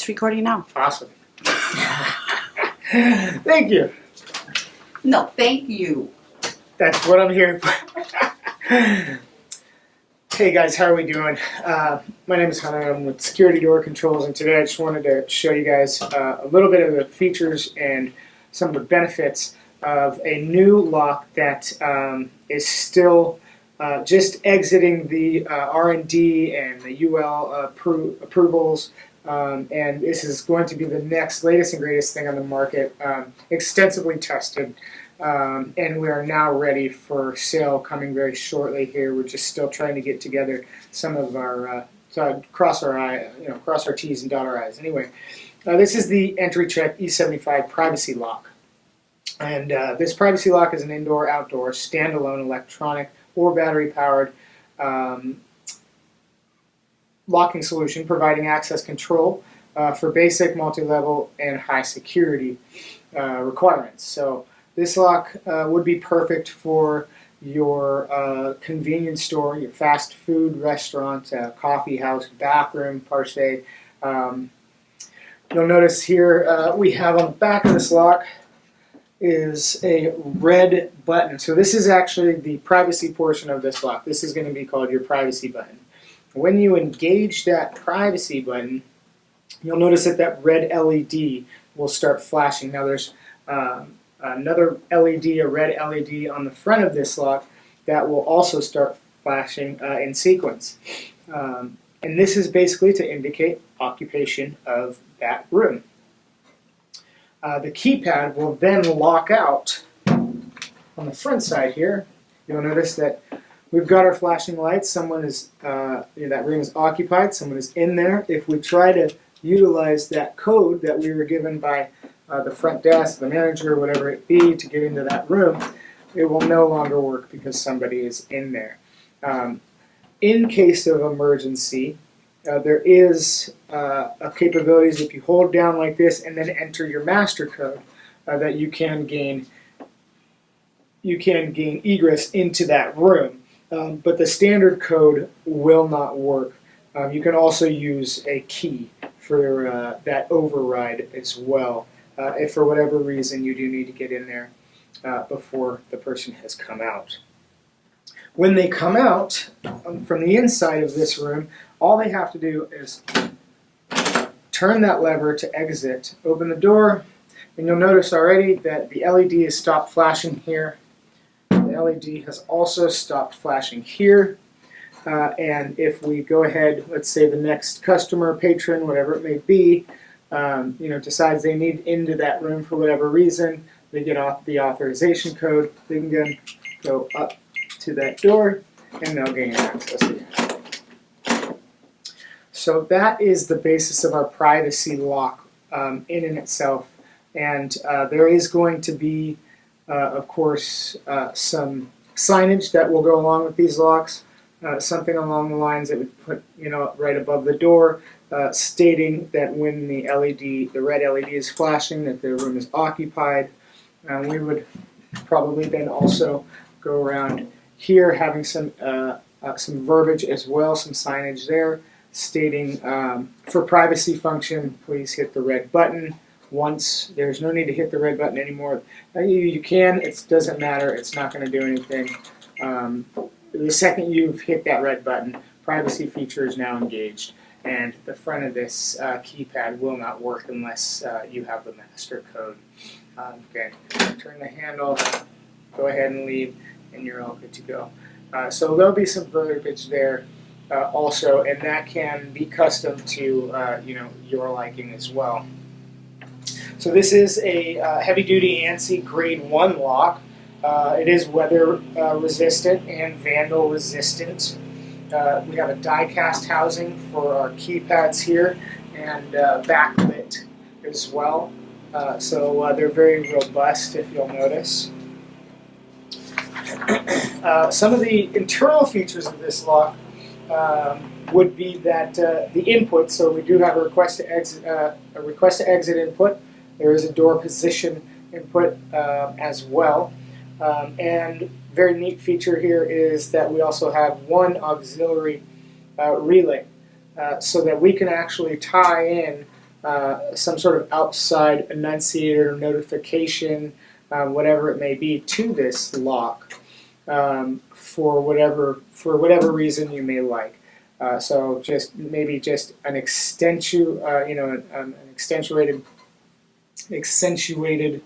It's recording now. Awesome. Thank you. No, thank you. That's what I'm hearing. Hey guys, how are we doing? My name is Hunter. I'm with Security Door Controls, and today I just wanted to show you guys a little bit of the features and some of the benefits of a new lock that is still just exiting the R&D and the UL approvals, and this is going to be the next latest and greatest thing on the market, extensively tested. And we are now ready for sale coming very shortly here. We're just still trying to get together some of our, cross our T's and dot our I's. Anyway, this is the Entry Check E75 Privacy Lock. And this privacy lock is an indoor-outdoor, standalone electronic or battery-powered locking solution providing access control for basic, multi-level, and high security requirements. So this lock would be perfect for your convenience store, your fast food restaurant, coffee house, bathroom, per se. You'll notice here we have on the back of this lock is a red button. So this is actually the privacy portion of this lock. This is going to be called your privacy button. When you engage that privacy button, you'll notice that that red LED will start flashing. Now there's another LED, a red LED on the front of this lock that will also start flashing in sequence. And this is basically to indicate occupation of that room. The keypad will then lock out on the front side here. You'll notice that we've got our flashing lights. Someone is, that room is occupied, someone is in there. If we try to utilize that code that we were given by the front desk, the manager, whatever it be, to get into that room, it will no longer work because somebody is in there. In case of emergency, there is a capabilities if you hold down like this and then enter your master code that you can gain egress into that room. But the standard code will not work. You can also use a key for that override as well. If for whatever reason you do need to get in there before the person has come out. When they come out from the inside of this room, all they have to do is turn that lever to exit, open the door, and you'll notice already that the LED has stopped flashing here. The LED has also stopped flashing here. And if we go ahead, let's say the next customer, patron, whatever it may be, decides they need into that room for whatever reason, they get off the authorization code, they can then go up to that door and they'll gain access again. So that is the basis of our privacy lock in and itself. And there is going to be, of course, some signage that will go along with these locks. Something along the lines that would put, right above the door, stating that when the red LED is flashing, that the room is occupied. We would probably then also go around here, having some verbiage as well, some signage there, stating for privacy function, please hit the red button once. There's no need to hit the red button anymore. You can. It doesn't matter. It's not going to do anything. The second you've hit that red button, privacy feature is now engaged, and the front of this keypad will not work unless you have the master code. Okay, turn the handle, go ahead and leave, and you're all good to go. So there'll be some verbiage there also, and that can be custom to your liking as well. So this is a heavy-duty ANSI Grade 1 lock. It is weather resistant and vandal resistant. We have a die-cast housing for our keypads here and backlit as well. So they're very robust, if you'll notice. Some of the internal features of this lock would be that the input. So we do have a request to exit input. There is a door position input as well. And very neat feature here is that we also have one auxiliary relay so that we can actually tie in some sort of outside enunciator notification, whatever it may be, to this lock for whatever reason you may like. So just maybe just an an accentuated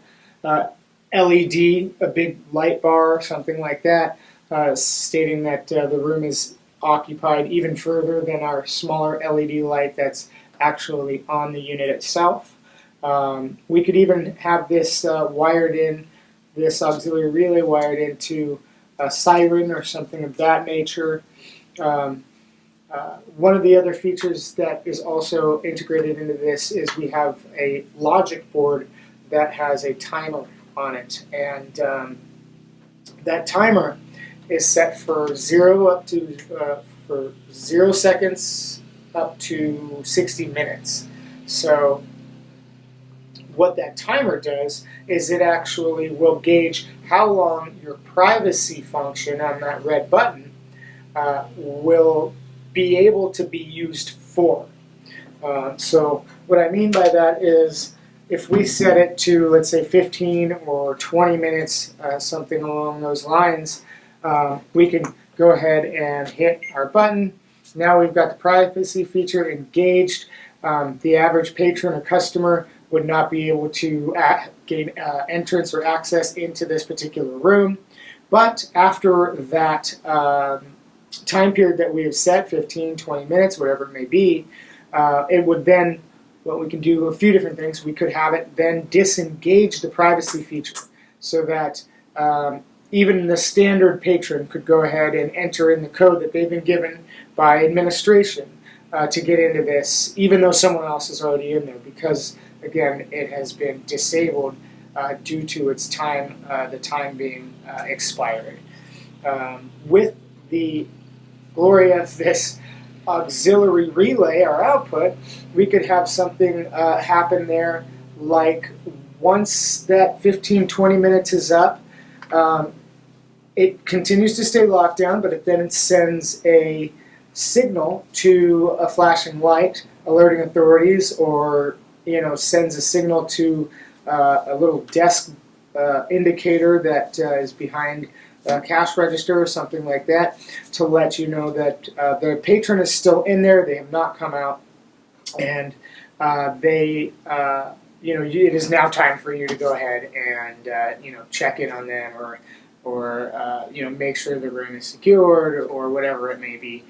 LED, a big light bar, something like that, stating that the room is occupied even further than our smaller LED light that's actually on the unit itself. We could even have this this auxiliary relay wired into a siren or something of that nature. One of the other features that is also integrated into this is we have a logic board that has a timer on it, and that timer is set for 0 seconds up to 60 minutes. So what that timer does is it actually will gauge how long your privacy function on that red button will be able to be used for. So what I mean by that is if we set it to, let's say, 15 or 20 minutes, something along those lines, we can go ahead and hit our button. Now we've got the privacy feature engaged. The average patron or customer would not be able to gain entrance or access into this particular room. But after that time period that we have set, 15, 20 minutes, whatever it may be, it would then, well, we can do a few different things. We could have it then disengage the privacy feature so that even the standard patron could go ahead and enter in the code that they've been given by administration to get into this, even though someone else is already in there, because, again, it has been disabled due to its time, the time being expired. With the glory of this auxiliary relay, our output, we could have something happen there like once that 15-20 minutes is up, it continues to stay locked down, but it then sends a signal to a flashing light alerting authorities, or sends a signal to a little desk indicator that is behind a cash register or something like that, to let you know that the patron is still in there, they have not come out, and it is now time for you to go ahead and check in on them, or make sure the room is secured, or whatever it may be.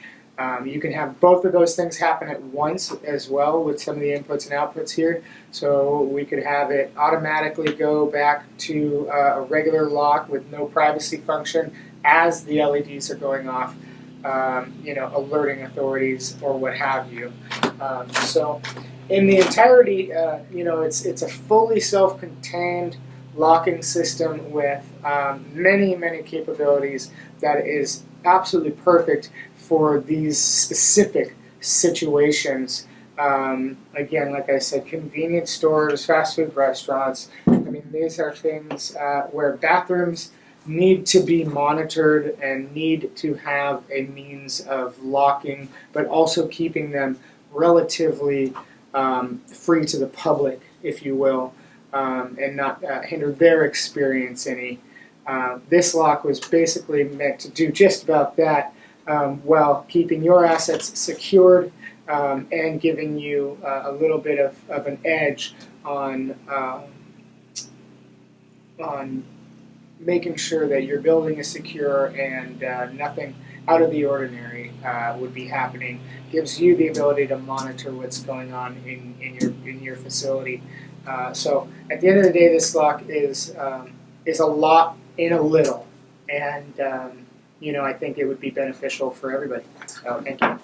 You can have both of those things happen at once as well with some of the inputs and outputs here. So we could have it automatically go back to a regular lock with no privacy function as the LEDs are going off, alerting authorities or what have you. So in the entirety, it's a fully self-contained locking system with many, many capabilities that is absolutely perfect for these specific situations. Again, like I said, convenience stores, fast food restaurants. I mean, these are things where bathrooms need to be monitored and need to have a means of locking, but also keeping them relatively free to the public, if you will, and not hinder their experience any. This lock was basically meant to do just about that, while keeping your assets secured and giving you a little bit of an edge on making sure that your building is secure and nothing out of the ordinary would be happening. Gives you the ability to monitor what's going on in your facility. So at the end of the day, this lock is a lot in a little, and I think it would be beneficial for everybody. So thank you.